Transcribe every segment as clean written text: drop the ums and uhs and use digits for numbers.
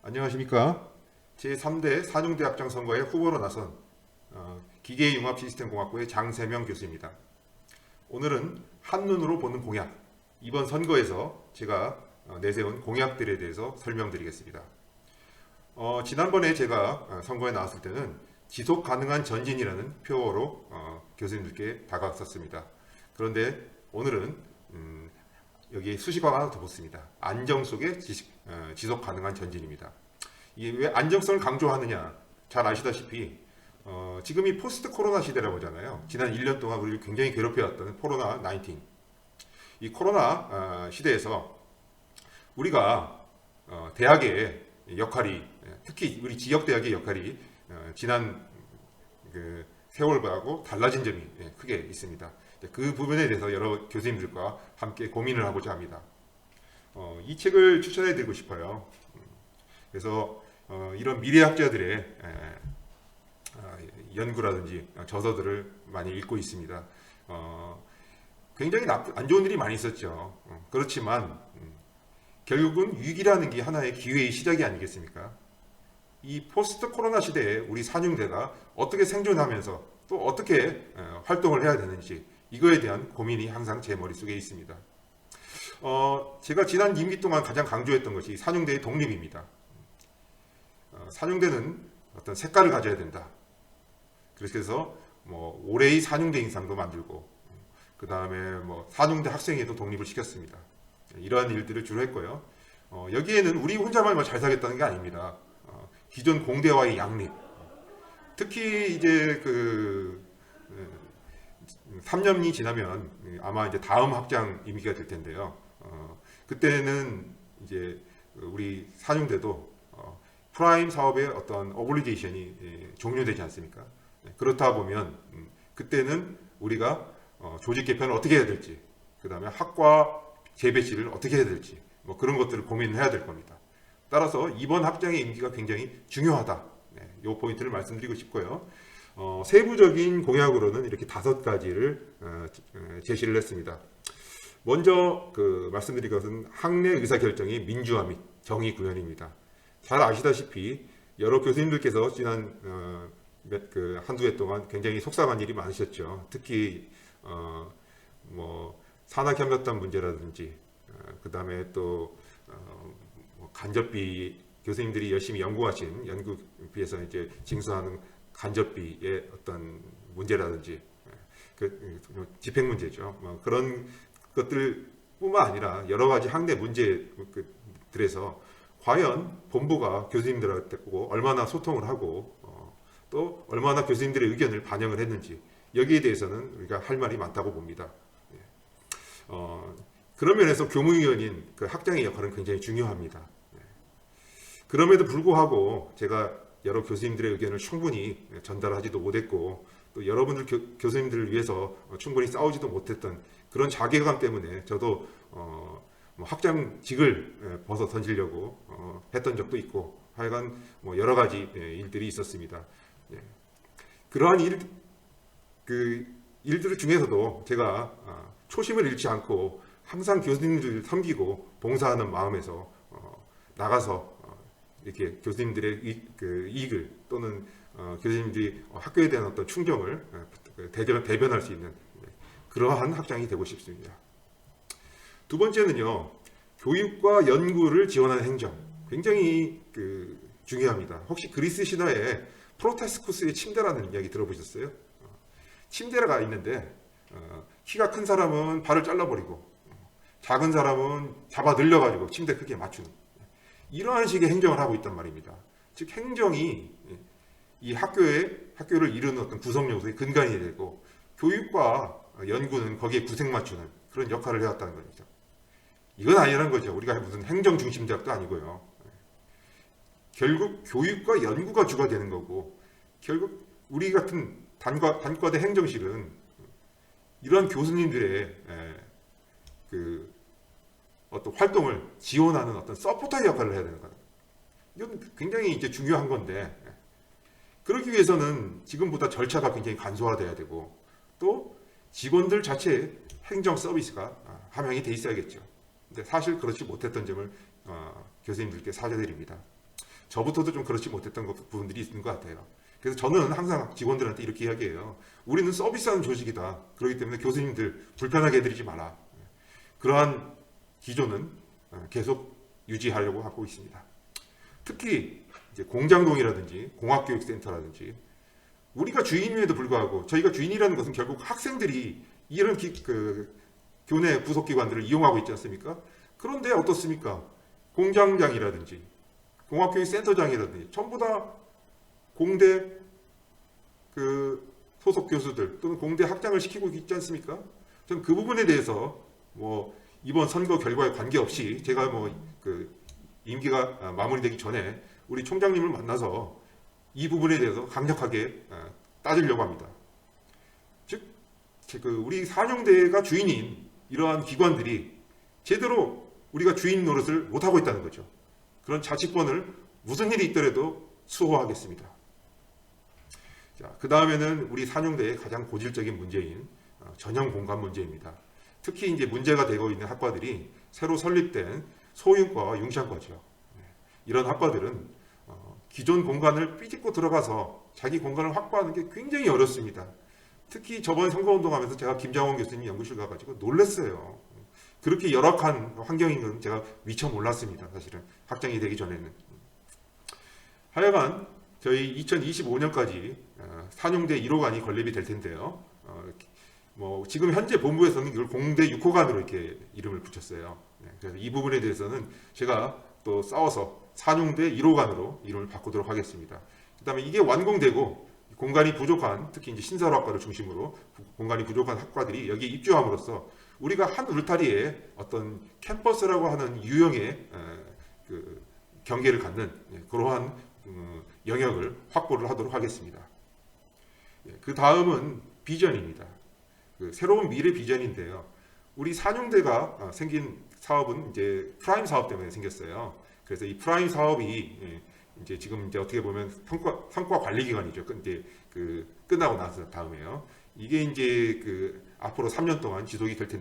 안녕하십니까. 제3대 산용대학장 선거에 후보로 나선 기계융합시스템공학부의 장세명 교수입니다. 오늘은 한눈으로 보는 공약, 이번 선거에서 제가 내세운 공약들에 대해서 설명드리겠습니다. 지난번에 제가 선거에 나왔을 때는 지속 가능한 전진이라는 표어로 교수님들께 다가갔었습니다. 그런데 오늘은 여기에 수식어가 하나 더 붙습니다. 안정 속의 지속 가능한 전진입니다. 이게 왜 안정성을 강조하느냐? 잘 아시다시피 지금이 포스트 코로나 시대라고 하잖아요. 지난 1년 동안 우리를 굉장히 괴롭혀왔던 코로나 19. 이 코로나 시대에서 우리가 대학의 역할이, 특히 우리 지역 대학의 역할이 지난 그 세월하고 달라진 점이 크게 있습니다. 그 부분에 대해서 여러 교수님들과 함께 고민을 하고자 합니다. 이 책을 추천해 드리고 싶어요. 그래서 이런 미래학자들의 연구라든지 저서들을 많이 읽고 있습니다. 굉장히 안 좋은 일이 많이 있었죠. 그렇지만 결국은 위기라는 게 하나의 기회의 시작이 아니겠습니까? 이 포스트 코로나 시대에 우리 산용대가 어떻게 생존하면서 또 어떻게 활동을 해야 되는지, 이거에 대한 고민이 항상 제 머릿속에 있습니다. 제가 지난 임기 동안 가장 강조했던 것이 산용대의 독립입니다. 산용대는 어떤 색깔을 가져야 된다. 그래서 올해의 산용대 인상도 만들고, 그 다음에 산용대 학생회도 독립을 시켰습니다. 이러한 일들을 주로 했고요. 여기에는 우리 혼자만 잘 살겠다는 게 아닙니다. 기존 공대와의 양립, 특히 이제 3년이 지나면 아마 이제 다음 확장 임기가 될 텐데요. 그때는 이제 우리 산용대도 프라임 사업의 어떤 어블리게이션이 종료되지 않습니까? 그렇다 보면 그때는 우리가 조직 개편을 어떻게 해야 될지, 그 다음에 학과 재배치를 어떻게 해야 될지, 그런 것들을 고민을 해야 될 겁니다. 따라서 이번 확장의 임기가 굉장히 중요하다. 이 포인트를 말씀드리고 싶고요. 세부적인 공약으로는 이렇게 5가지를 제시를 했습니다. 먼저 말씀드릴 것은 학내 의사결정의 민주화 및 정의 구현입니다. 잘 아시다시피 여러 교수님들께서 지난 한두 해 동안 굉장히 속상한 일이 많으셨죠. 특히 산학협력단 문제라든지, 그 다음에 또 간접비, 교수님들이 열심히 연구하신 연구비에서 이제 징수하는 간접비의 어떤 문제라든지, 집행 문제죠. 그런 것들뿐만 아니라 여러 가지 학내 문제들에서 과연 본부가 교수님들한테 얼마나 소통을 하고 또 얼마나 교수님들의 의견을 반영을 했는지, 여기에 대해서는 우리가 할 말이 많다고 봅니다. 그런 면에서 교무위원인 학장의 역할은 굉장히 중요합니다. 그럼에도 불구하고 제가 여러 교수님들의 의견을 충분히 전달하지도 못했고, 또 여러분들 교수님들을 위해서 충분히 싸우지도 못했던 그런 자괴감 때문에 저도 학장직을 벗어 던지려고 했던 적도 있고, 하여간 여러 가지 일들이 있었습니다. 그러한 일들 중에서도 제가 초심을 잃지 않고 항상 교수님들을 섬기고 봉사하는 마음에서 나가서 이렇게 교수님들의 이익을, 또는 교수님들이 학교에 대한 어떤 충정을 대변할 수 있는 그러한 학장이 되고 싶습니다. 두 번째는요, 교육과 연구를 지원하는 행정, 굉장히 중요합니다. 혹시 그리스 신화에 프로타스쿠스의 침대라는 이야기 들어보셨어요? 침대가 있는데 키가 큰 사람은 발을 잘라버리고 작은 사람은 잡아 늘려가지고 침대 크기에 맞추는, 이러한 식의 행정을 하고 있단 말입니다. 즉 행정이 이 학교를 이루는 어떤 구성 요소의 근간이 되고, 교육과 연구는 거기에 구색 맞추는 그런 역할을 해왔다는 겁니다. 이건 아니라는 거죠. 우리가 무슨 행정 중심 대학도 아니고요. 결국 교육과 연구가 주가 되는 거고, 결국 우리 같은 단과대 행정실은 이러한 교수님들의 어떤 활동을 지원하는 어떤 서포터의 역할을 해야 되는 거예요. 이건 굉장히 이제 중요한 건데, 그러기 위해서는 지금보다 절차가 굉장히 간소화돼야 되고, 또 직원들 자체의 행정 서비스가 함양이 돼 있어야겠죠. 근데 사실 그렇지 못했던 점을 교수님들께 사죄드립니다. 저부터도 좀 그렇지 못했던 부분들이 있는 것 같아요. 그래서 저는 항상 직원들한테 이렇게 이야기해요. 우리는 서비스하는 조직이다. 그렇기 때문에 교수님들 불편하게 해드리지 마라. 그러한 기조는 계속 유지하려고 하고 있습니다. 특히 이제 공장동이라든지 공학교육센터라든지 우리가 주인임에도 불구하고 저희가 주인이라는 것은 결국 학생들이 이런 교내 부속기관들을 이용하고 있지 않습니까? 그런데 어떻습니까? 공장장이라든지 공학교육센터장이라든지 전부 다 공대 소속 교수들 또는 공대 학장을 시키고 있지 않습니까? 저는 그 부분에 대해서 이번 선거 결과에 관계없이 제가 임기가 마무리되기 전에 우리 총장님을 만나서 이 부분에 대해서 강력하게 따지려고 합니다. 즉, 우리 산영대가 주인인 이러한 기관들이 제대로 우리가 주인 노릇을 못하고 있다는 거죠. 그런 자치권을 무슨 일이 있더라도 수호하겠습니다. 자, 그 다음에는 우리 산영대의 가장 고질적인 문제인 전형 공간 문제입니다. 특히 이제 문제가 되고 있는 학과들이 새로 설립된 소윤과와 융šan과죠. 이런 학과들은 기존 공간을 삐집고 들어가서 자기 공간을 확보하는 게 굉장히 어렵습니다. 특히 저번에 선거운동하면서 제가 김장원 교수님 연구실 가가지고 놀랐어요. 그렇게 열악한 환경인 건 제가 미처 몰랐습니다. 사실은 학장이 되기 전에는. 하여간 저희 2025년까지 산용대 1호관이 건립이 될 텐데요. 지금 현재 본부에서는 이걸 공대 6호관으로 이렇게 이름을 붙였어요. 그래서 이 부분에 대해서는 제가 또 싸워서 산용대 1호관으로 이름을 바꾸도록 하겠습니다. 그 다음에 이게 완공되고 공간이 부족한, 특히 이제 신사로학과를 중심으로 공간이 부족한 학과들이 여기에 입주함으로써 우리가 한 울타리에 어떤 캠퍼스라고 하는 유형의 경계를 갖는 그러한 영역을 확보를 하도록 하겠습니다. 그 다음은 비전입니다. 새로운 미래 비전인데요. 우리 산용대가 생긴 사업은 이제 프라임 사업 때문에 생겼어요. 그래서 이 프라임 사업이 이제 지금 이제 어떻게 보면 성과 관리 기관이죠. 이제 끝나고 나서 다음에요. 이게 이제 앞으로 3년 동안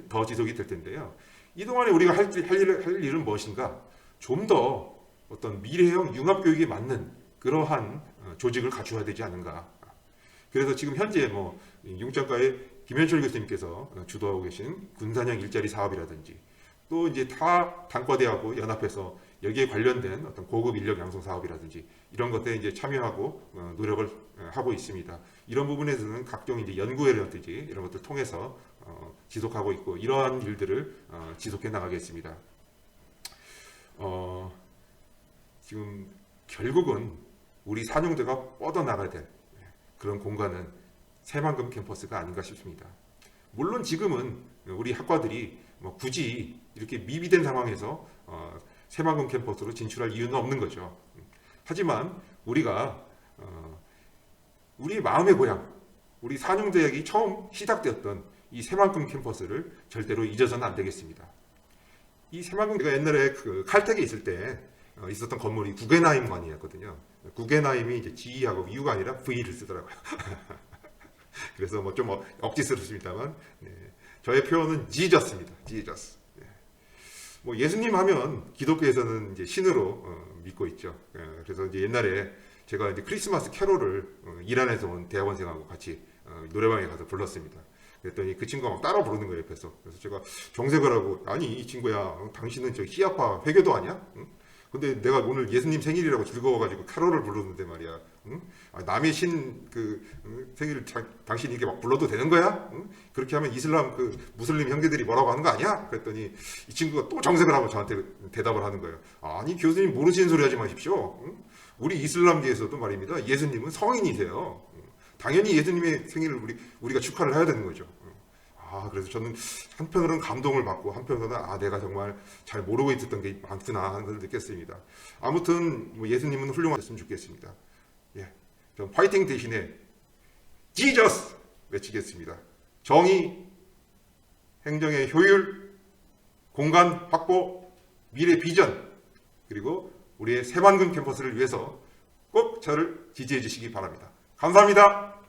더 지속이 될 텐데요. 이 동안에 우리가 할 일은 무엇인가? 좀 더 어떤 미래형 융합교육에 맞는 그러한 조직을 갖춰야 되지 않은가? 그래서 지금 현재 융šan과의 김현철 교수님께서 주도하고 계신 군산형 일자리 사업이라든지 또 이제 타 단과대하고 연합해서 여기에 관련된 어떤 고급 인력 양성 사업이라든지 이런 것들에 이제 참여하고 노력을 하고 있습니다. 이런 부분에서는 각종 이제 연구회라든지 이런 것들 통해서 지속하고 있고 이러한 일들을 지속해 나가겠습니다. 지금 결국은 우리 산용대가 뻗어나가야 될 그런 공간은 새만금 캠퍼스가 아닌가 싶습니다. 물론 지금은 우리 학과들이 굳이 이렇게 미비된 상황에서 새만금 캠퍼스로 진출할 이유는 없는 거죠. 하지만 우리가 우리 마음의 고향, 우리 산용대학이 처음 시작되었던 이 새만금 캠퍼스를 절대로 잊어서는 안 되겠습니다. 이 새만금대가 옛날에 칼텍에 있을 때 있었던 건물이 구겐하임관이었거든요. 구겐하임이 이제 G하고 U가 아니라 V를 쓰더라고요. 그래서 좀 억지스럽습니다만 저의 표현은 지저스입니다. 지저스. 예수님 하면 기독교에서는 이제 신으로 믿고 있죠. 그래서 이제 옛날에 제가 이제 크리스마스 캐롤을 이란에서 온 대학원생하고 같이 노래방에 가서 불렀습니다. 그랬더니 그 친구가 막 따라 부르는 거예요, 옆에서. 그래서 제가 정색을 하고, 아니 이 친구야, 당신은 저 히아파 회교도 아니야? 응? 근데 내가 오늘 예수님 생일이라고 즐거워가지고 캐롤을 부르는데 말이야. 응? 남의 신 생일을 당신이 이렇게 막 불러도 되는 거야? 응? 그렇게 하면 이슬람 무슬림 형제들이 뭐라고 하는 거 아니야? 그랬더니 이 친구가 또 정색을 하고 저한테 대답을 하는 거예요. 아니 교수님 모르시는 소리 하지 마십시오. 응? 우리 이슬람계에서도 말입니다. 예수님은 성인이세요. 당연히 예수님의 생일을 우리가 축하를 해야 되는 거죠. 그래서 저는 한편으로는 감동을 받고 한편으로는 내가 정말 잘 모르고 있었던 게 많구나 하는 것을 느꼈습니다. 아무튼 예수님은 훌륭하셨으면 좋겠습니다. 전 파이팅 대신에 지저스 외치겠습니다. 정의, 행정의 효율, 공간 확보, 미래 비전, 그리고 우리의 새만금 캠퍼스를 위해서 꼭 저를 지지해 주시기 바랍니다. 감사합니다.